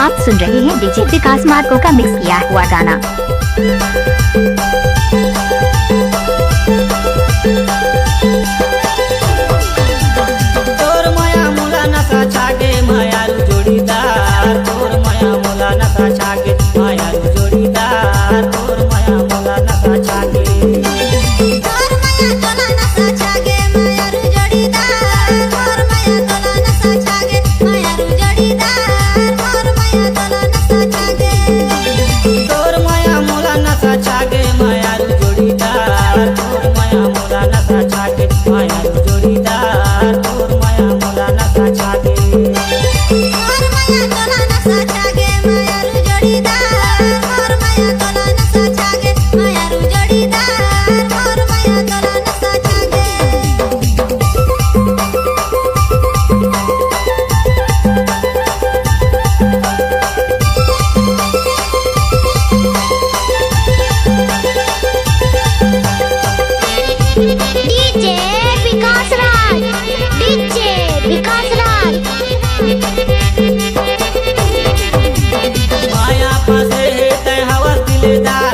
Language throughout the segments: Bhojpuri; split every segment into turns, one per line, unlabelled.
आप सुन रहे हैं डीजे विकास मार्को का मिक्स किया हुआ गाना।
तोर माया मुला नशा छागे मायारू जोड़ीदार, तोर माया मुला नशा छागे मायारू जोड़ीदार, तोर माया मुला नशा छागे,
तोर माया तोला नशा छागे मायारू जोड़ीदार, तोर माया तोला नशा छागे मायारू जोड़ीदार, तोर माया तोला नशा छागे,
तोर माया मुला नशा छागे मायारू जोड़ीदार, तोर माया मुला नशा छागे मायारू जोड़ीदार, तोर माया मुला नशा छागे,
तोर माया तोला नशा छागे मायारू जोड़ीदार, तोर माया तोला नशा छागे मायारू जोड़ीदार, तोर माया तोला नशा छागे। डीजे विकास राज, डीजे विकास राज।
माया फंसे है तै हवस दिलेदार,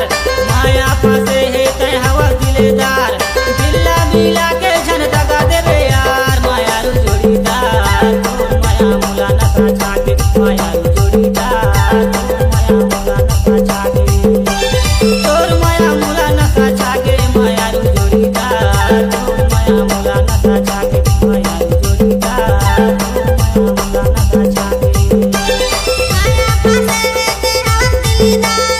माया फंसे है तै हवस दिलेदार, दिल्ला मिला के झन दगा देवे यार, मायारू जोड़ीदार, तोर माया मुला नशा छागे मायारू जोड़ीदार, तोर माया मुला नशा छागे, तोर माया मुला नशा छागे मायारू जोड़ीदार, तोर माया मुला नशा छागे मायारू जोड़ीदार, तोर माया मुला नशा छागे।
माया फंसे है ते हवस दिलीदार,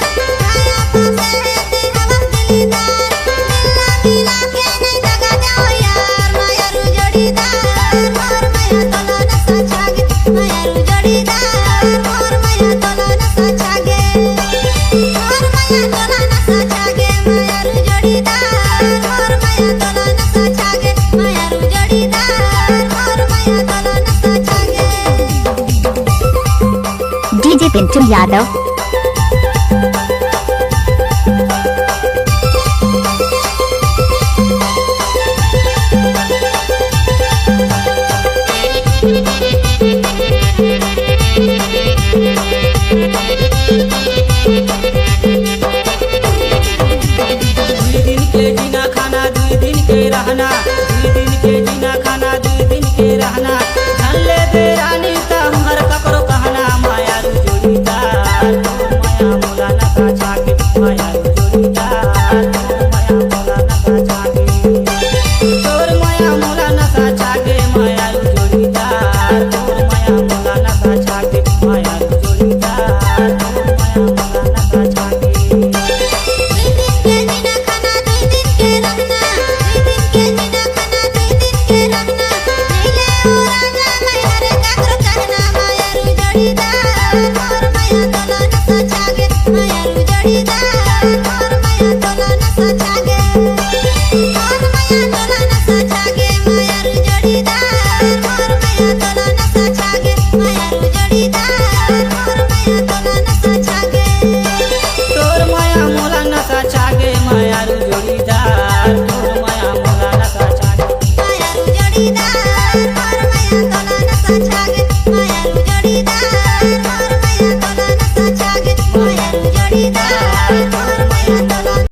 माया फंसे है ते हवस दिलीदार, दिल्ला मिला के नहीं दगा जाओ यार, मायारू जोड़ीदार, मोर माया तोला नशा छागे मायारू जोड़ीदार, मोर माया तोला नशा छागे, मोर माया तोला नशा छागे मायारू जोड़ीदार, मोर माया तोला नशा छागे मायारू जोड़ीदार, मोर माया तोला नशा छागे।
डीजे पिंटू यादव।